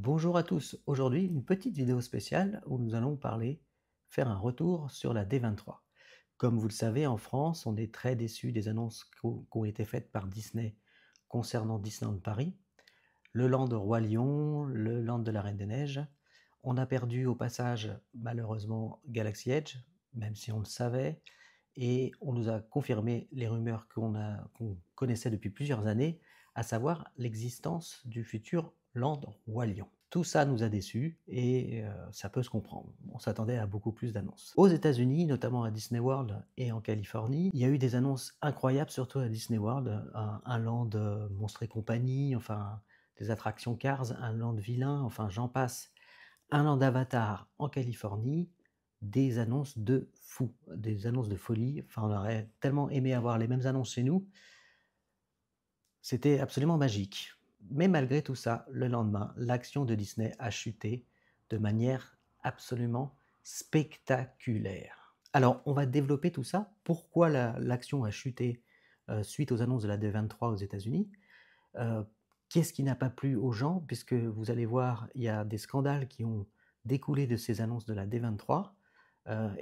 Bonjour à tous, aujourd'hui une petite vidéo spéciale où nous allons faire un retour sur la D23. Comme vous le savez, en France, on est très déçus des annonces qui ont été faites par Disney concernant Disneyland Paris, le Land Roi Lion, le Land de la Reine des Neiges. On a perdu au passage, malheureusement, Galaxy Edge, même si on le savait, et on nous a confirmé les rumeurs qu'on connaissait depuis plusieurs années, à savoir l'existence du futur Land Roi Lion. Tout ça nous a déçus et ça peut se comprendre. On s'attendait à beaucoup plus d'annonces. Aux États-Unis, notamment à Disney World et en Californie, il y a eu des annonces incroyables, surtout à Disney World, un land Monstres et compagnie, enfin des attractions Cars, un land vilain, enfin j'en passe, un land Avatar en Californie, des annonces de fou, des annonces de folie. Enfin, on aurait tellement aimé avoir les mêmes annonces chez nous. C'était absolument magique. Mais malgré tout ça, le lendemain, l'action de Disney a chuté de manière absolument spectaculaire. Alors, on va développer tout ça. Pourquoi l'action a chuté suite aux annonces de la D23 aux États-Unis? Qu'est-ce qui n'a pas plu aux gens? Puisque vous allez voir, il y a des scandales qui ont découlé de ces annonces de la D23,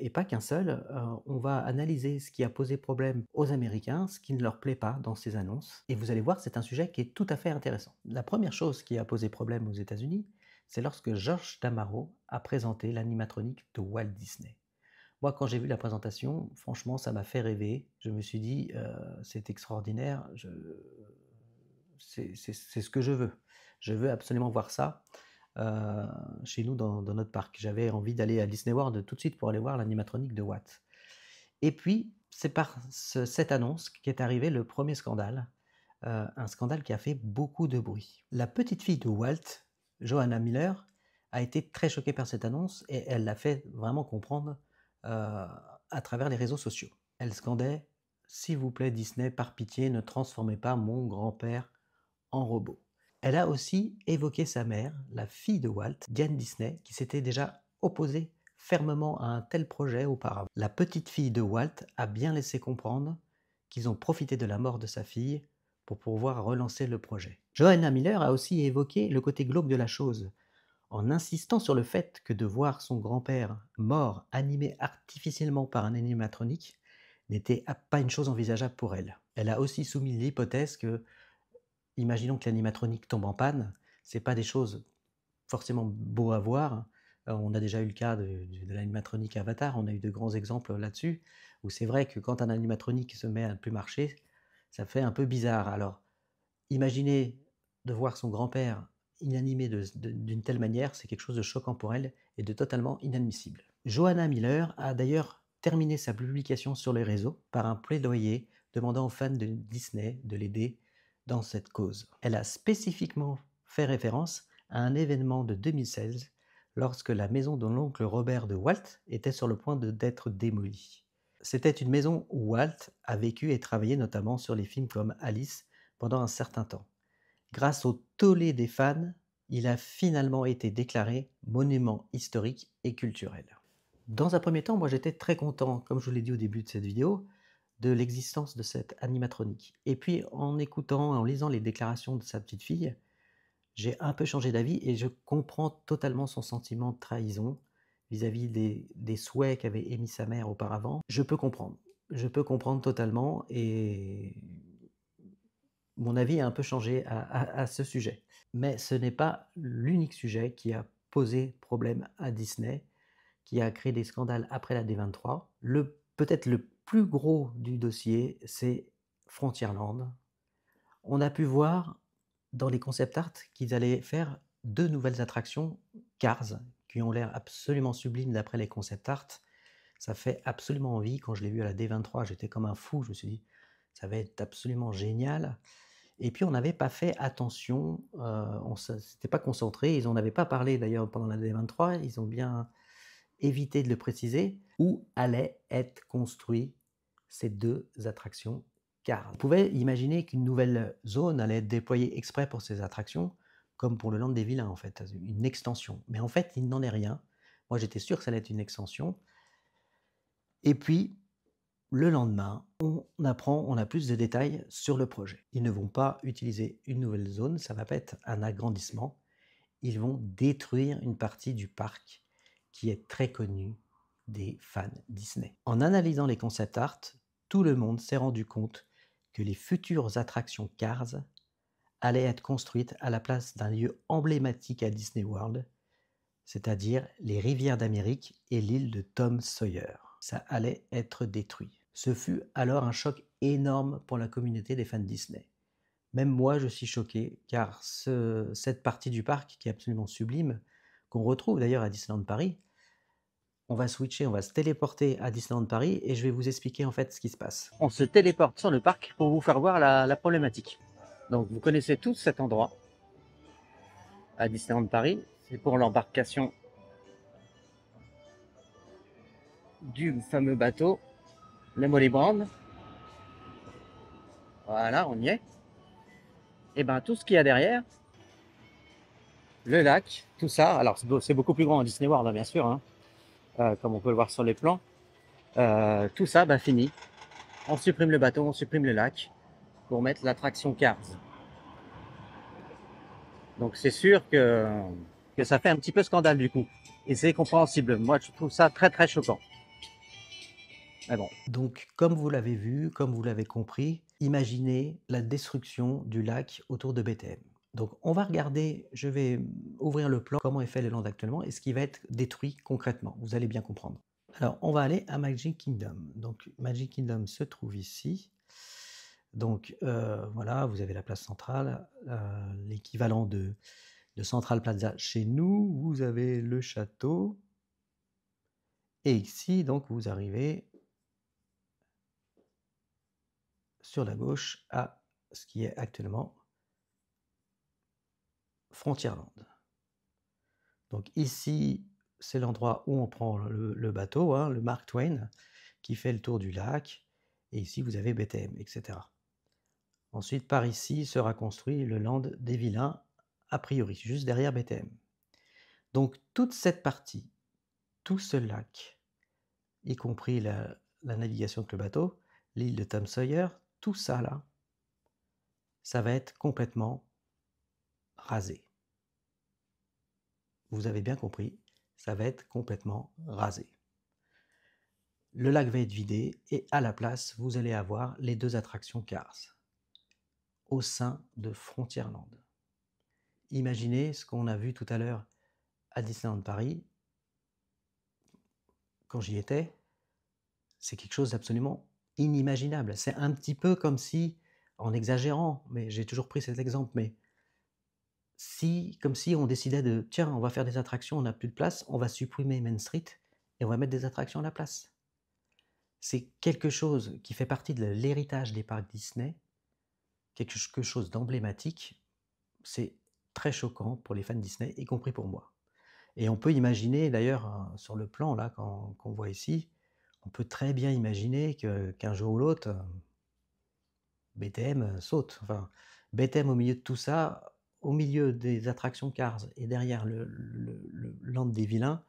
et pas qu'un seul. On va analyser ce qui a posé problème aux Américains, ce qui ne leur plaît pas dans ces annonces, et vous allez voir, c'est un sujet qui est tout à fait intéressant. La première chose qui a posé problème aux États-Unis, c'est lorsque George Damaro a présenté l'animatronique de Walt Disney. Moi, quand j'ai vu la présentation, franchement, ça m'a fait rêver. Je me suis dit, c'est extraordinaire, c'est ce que je veux. Je veux absolument voir ça chez nous dans notre parc. J'avais envie d'aller à Disney World tout de suite pour aller voir l'animatronique de Watt. Et puis, c'est par cette annonce qu'est arrivé le premier scandale, un scandale qui a fait beaucoup de bruit. La petite fille de Walt, Johanna Miller, a été très choquée par cette annonce et elle l'a fait vraiment comprendre à travers les réseaux sociaux. Elle scandait: s'il vous plaît Disney, par pitié, ne transformez pas mon grand-père en robot. Elle a aussi évoqué sa mère, la fille de Walt, Diane Disney, qui s'était déjà opposée fermement à un tel projet auparavant. La petite fille de Walt a bien laissé comprendre qu'ils ont profité de la mort de sa fille pour pouvoir relancer le projet. Johanna Miller a aussi évoqué le côté glauque de la chose, en insistant sur le fait que de voir son grand-père mort animé artificiellement par un animatronique n'était pas une chose envisageable pour elle. Elle a aussi soumis l'hypothèse que, imaginons que l'animatronique tombe en panne, c'est pas des choses forcément beaux à voir. On a déjà eu le cas de l'animatronique Avatar, on a eu de grands exemples là-dessus, où c'est vrai que quand un animatronique se met à ne plus marcher, ça fait un peu bizarre. Alors, imaginez de voir son grand-père inanimé d'une telle manière, c'est quelque chose de choquant pour elle et de totalement inadmissible. Johanna Miller a d'ailleurs terminé sa publication sur les réseaux par un plaidoyer demandant aux fans de Disney de l'aider dans cette cause. Elle a spécifiquement fait référence à un événement de 2016 lorsque la maison de l'oncle Robert de Walt était sur le point d'être démolie. C'était une maison où Walt a vécu et travaillé notamment sur les films comme Alice pendant un certain temps. Grâce au tollé des fans, il a finalement été déclaré monument historique et culturel. Dans un premier temps, moi j'étais très content, comme je vous l'ai dit au début de cette vidéo, de l'existence de cette animatronique. Et puis en écoutant, en lisant les déclarations de sa petite fille, j'ai un peu changé d'avis et je comprends totalement son sentiment de trahison vis-à-vis des souhaits qu'avait émis sa mère auparavant. Je peux comprendre totalement et mon avis a un peu changé à ce sujet. Mais ce n'est pas l'unique sujet qui a posé problème à Disney, qui a créé des scandales après la D23. Peut-être le plus gros du dossier, c'est Frontierland. On a pu voir dans les concept art qu'ils allaient faire 2 nouvelles attractions Cars, qui ont l'air absolument sublimes d'après les concept art. Ça fait absolument envie. Quand je l'ai vu à la D23, j'étais comme un fou. Je me suis dit: «Ça va être absolument génial». Et puis on n'avait pas fait attention, on s'était pas concentré. Ils en avaient pas parlé d'ailleurs pendant la D23, ils ont bien évité de le préciser, où allaient être construits ces 2 attractions Cars. On pouvait imaginer qu'une nouvelle zone allait être déployée exprès pour ces attractions, comme pour le Land des Vilains en fait, une extension. Mais en fait, il n'en est rien. Moi, j'étais sûr que ça allait être une extension. Et puis, le lendemain, on a plus de détails sur le projet. Ils ne vont pas utiliser une nouvelle zone, ça va pas être un agrandissement. ils vont détruire une partie du parc qui est très connue des fans Disney. En analysant les concept art, tout le monde s'est rendu compte que les futures attractions Cars allaient être construites à la place d'un lieu emblématique à Disney World, c'est-à-dire les rivières d'Amérique et l'île de Tom Sawyer. Ça allait être détruit. Ce fut alors un choc énorme pour la communauté des fans Disney. Même moi, je suis choqué, car cette partie du parc, qui est absolument sublime, qu'on retrouve d'ailleurs à Disneyland Paris, on va switcher, on va se téléporter à Disneyland Paris et je vais vous expliquer en fait ce qui se passe. On se téléporte sur le parc pour vous faire voir la problématique. Donc vous connaissez tous cet endroit à Disneyland Paris, c'est pour l'embarcation du fameux bateau, le Molly Brand. Voilà, on y est. Et bien tout ce qu'il y a derrière, le lac, tout ça, alors c'est beaucoup plus grand à Disney World, hein, bien sûr, hein, comme on peut le voir sur les plans. Tout ça, fini. On supprime le bateau, on supprime le lac pour mettre l'attraction Cars. Donc c'est sûr que ça fait un petit peu scandale du coup. Et c'est compréhensible. Moi, je trouve ça très très choquant. Mais bon. Donc, comme vous l'avez vu, comme vous l'avez compris, imaginez la destruction du lac autour de BTM. Donc, on va regarder, je vais ouvrir le plan, comment est fait les Landes actuellement et ce qui va être détruit concrètement. Vous allez bien comprendre. Alors, on va aller à Magic Kingdom. Donc, Magic Kingdom se trouve ici. Donc, voilà, vous avez la place centrale, l'équivalent de Central Plaza chez nous. Vous avez le château. Et ici, donc, vous arrivez sur la gauche à ce qui est actuellement Frontierland. Donc ici, c'est l'endroit où on prend le bateau, hein, le Mark Twain, qui fait le tour du lac. Et ici, vous avez BTM, etc. Ensuite, par ici sera construit le Land des Vilains, a priori, juste derrière BTM. Donc toute cette partie, tout ce lac, y compris la navigation avec le bateau, l'île de Tom Sawyer, tout ça là, ça va être complètement rasé. Vous avez bien compris, ça va être complètement rasé. Le lac va être vidé et à la place, vous allez avoir les deux attractions Cars au sein de Frontierland. Imaginez ce qu'on a vu tout à l'heure à Disneyland Paris. Quand j'y étais, c'est quelque chose d'absolument inimaginable. C'est un petit peu comme si, en exagérant, mais j'ai toujours pris cet exemple, mais comme si on décidait de, tiens, on va faire des attractions, on n'a plus de place, on va supprimer Main Street et on va mettre des attractions à la place. C'est quelque chose qui fait partie de l'héritage des parcs Disney, quelque chose d'emblématique. C'est très choquant pour les fans Disney, y compris pour moi. Et on peut imaginer, d'ailleurs, sur le plan là qu'on voit ici, on peut très bien imaginer qu'un jour ou l'autre, BTM saute. Enfin, BTM au milieu de tout ça, au milieu des attractions Cars et derrière le Land des Vilains,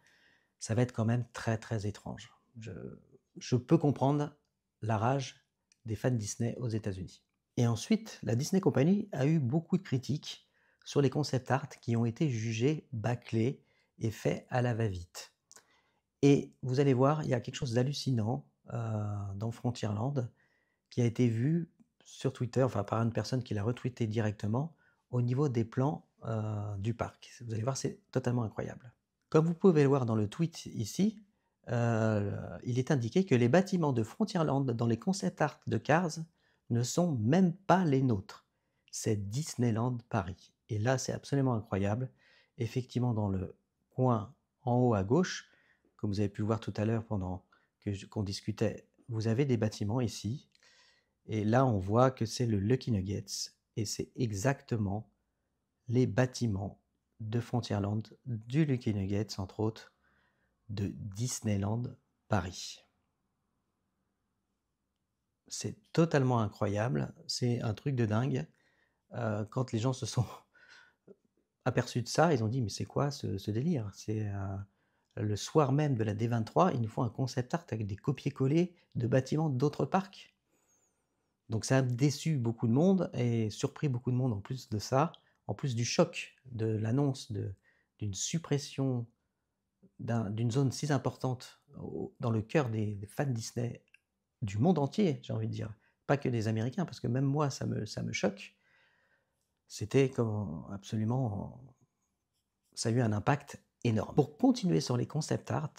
ça va être quand même très très étrange. Je peux comprendre la rage des fans Disney aux États-Unis. Et ensuite, la Disney Company a eu beaucoup de critiques sur les concept art qui ont été jugés bâclés et faits à la va-vite. Et vous allez voir, il y a quelque chose d'hallucinant dans Frontierland qui a été vu sur Twitter, enfin par une personne qui l'a retweeté directement, au niveau des plans du parc. Vous allez voir, c'est totalement incroyable. Comme vous pouvez le voir dans le tweet ici, il est indiqué que les bâtiments de Frontierland dans les concept art de Cars ne sont même pas les nôtres. C'est Disneyland Paris. Et là, c'est absolument incroyable. Effectivement, dans le coin en haut à gauche, comme vous avez pu voir tout à l'heure pendant qu'on discutait, vous avez des bâtiments ici. Et là, on voit que c'est le Lucky Nuggets. Et c'est exactement les bâtiments de Frontierland, du Lucky Nuggets, entre autres, de Disneyland Paris. C'est totalement incroyable, c'est un truc de dingue. Quand les gens se sont aperçus de ça, ils ont dit: «Mais c'est quoi ce délire?» C'est le soir même de la D23, ils nous font un concept art avec des copier-coller de bâtiments d'autres parcs. Donc ça a déçu beaucoup de monde et surpris beaucoup de monde en plus de ça, en plus du choc de l'annonce d'une suppression d'une zone si importante dans le cœur des fans Disney du monde entier, j'ai envie de dire, pas que des Américains, parce que même moi, ça me choque. C'était comme absolument, ça a eu un impact énorme. Pour continuer sur les concept art,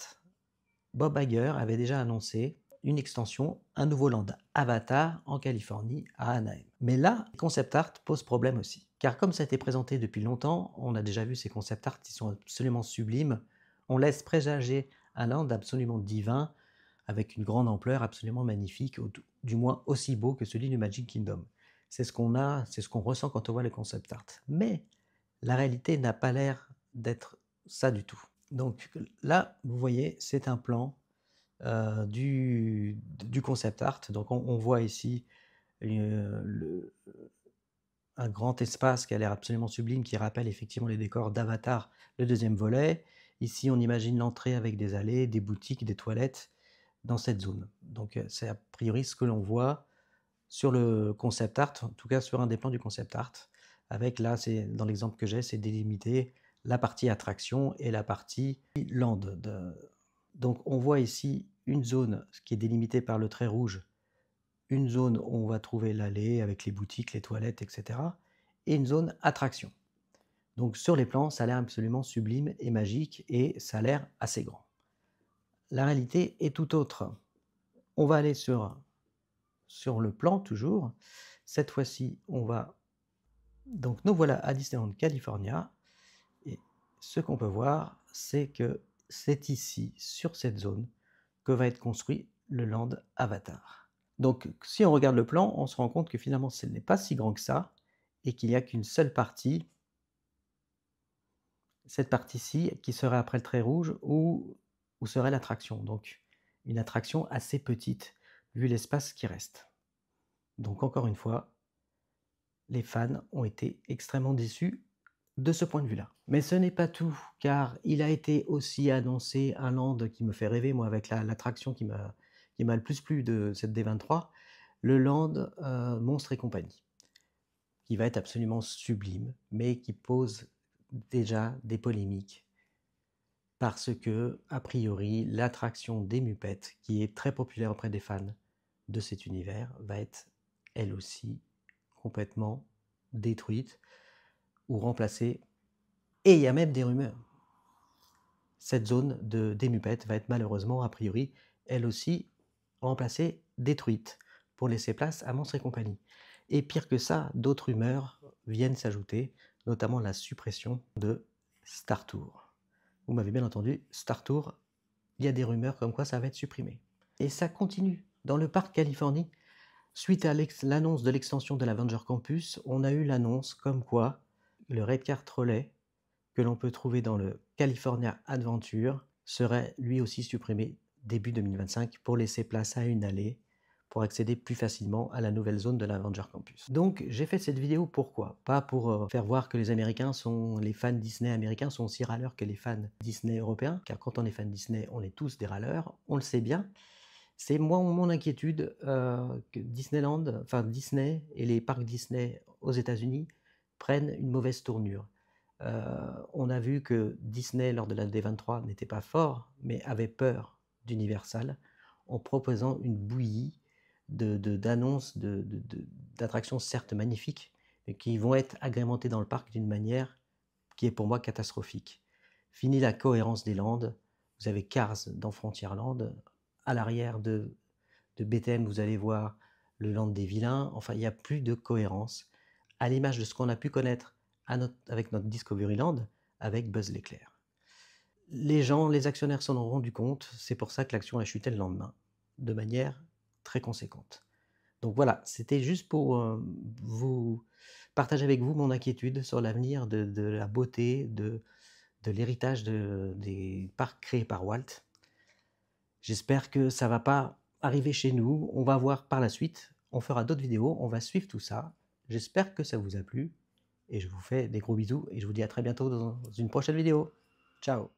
Bob Iger avait déjà annoncé une extension, un nouveau land Avatar en Californie, à Anaheim. Mais là, les concept art posent problème aussi. Car comme ça a été présenté depuis longtemps, on a déjà vu ces concept art qui sont absolument sublimes, on laisse présager un land absolument divin, avec une grande ampleur, absolument magnifique, du moins aussi beau que celui du Magic Kingdom. C'est ce qu'on a, c'est ce qu'on ressent quand on voit les concept art. Mais la réalité n'a pas l'air d'être ça du tout. Donc là, vous voyez, c'est un plan du concept art. Donc on voit ici un grand espace qui a l'air absolument sublime, qui rappelle effectivement les décors d'Avatar, le deuxième volet. Ici, on imagine l'entrée avec des allées, des boutiques, des toilettes dans cette zone. Donc c'est a priori ce que l'on voit sur le concept art, en tout cas sur un des plans du concept art. Avec là, c'est dans l'exemple que j'ai, c'est délimité la partie attraction et la partie land. Donc on voit ici une zone qui est délimitée par le trait rouge, une zone où on va trouver l'allée avec les boutiques, les toilettes, etc. et une zone attraction. Donc sur les plans, ça a l'air absolument sublime et magique et ça a l'air assez grand. La réalité est tout autre. On va aller sur le plan toujours. Cette fois-ci, donc nous voilà à Disneyland California et ce qu'on peut voir, c'est que c'est ici, sur cette zone, que va être construit le land Avatar. Donc si on regarde le plan, on se rend compte que finalement ce n'est pas si grand que ça et qu'il n'y a qu'une seule partie, cette partie-ci, qui serait après le trait rouge, où serait l'attraction. Donc une attraction assez petite, vu l'espace qui reste. Donc encore une fois, les fans ont été extrêmement déçus de ce point de vue-là. Mais ce n'est pas tout, car il a été aussi annoncé un land qui me fait rêver, moi, avec l'attraction qui m'a le plus plu de cette D23, le land Monstres et compagnie, qui va être absolument sublime, mais qui pose déjà des polémiques, parce que, a priori, l'attraction des Muppets, qui est très populaire auprès des fans de cet univers, va être, elle aussi, complètement détruite ou remplacée. Et il y a même des rumeurs. Cette zone des Muppets va être malheureusement, a priori, elle aussi remplacée, détruite, pour laisser place à Monstres et compagnie. Et pire que ça, d'autres rumeurs viennent s'ajouter, notamment la suppression de Star Tours. Vous m'avez bien entendu, Star Tours, il y a des rumeurs comme quoi ça va être supprimé. Et ça continue. Dans le parc Californie, suite à l'annonce de l'extension de l'Avenger Campus, on a eu l'annonce comme quoi le Redcar Trolley, que l'on peut trouver dans le California Adventure, serait lui aussi supprimé début 2025 pour laisser place à une allée pour accéder plus facilement à la nouvelle zone de l'Avenger Campus. Donc j'ai fait cette vidéo pourquoi? Pas pour faire voir que les fans Disney américains sont aussi râleurs que les fans Disney européens, car quand on est fan Disney, on est tous des râleurs, on le sait bien. C'est moi mon inquiétude que Disney et les parcs Disney aux États-Unis prennent une mauvaise tournure. On a vu que Disney, lors de la D23, n'était pas fort, mais avait peur d'Universal en proposant une bouillie d'annonces, d'attractions certes magnifiques, mais qui vont être agrémentées dans le parc d'une manière qui est pour moi catastrophique. Fini la cohérence des landes. Vous avez Cars dans Frontierland. À l'arrière de BTM, vous allez voir le land des vilains. Enfin, il n'y a plus de cohérence, à l'image de ce qu'on a pu connaître avec notre Discoveryland, avec Buzz l'éclair. Les actionnaires s'en ont rendu compte, c'est pour ça que l'action a chuté le lendemain, de manière très conséquente. Donc voilà, c'était juste pour vous partager avec vous mon inquiétude sur l'avenir de la beauté, de l'héritage des parcs créés par Walt. J'espère que ça ne va pas arriver chez nous, on va voir par la suite, on fera d'autres vidéos, on va suivre tout ça. J'espère que ça vous a plu. Et je vous fais des gros bisous et je vous dis à très bientôt dans une prochaine vidéo. Ciao!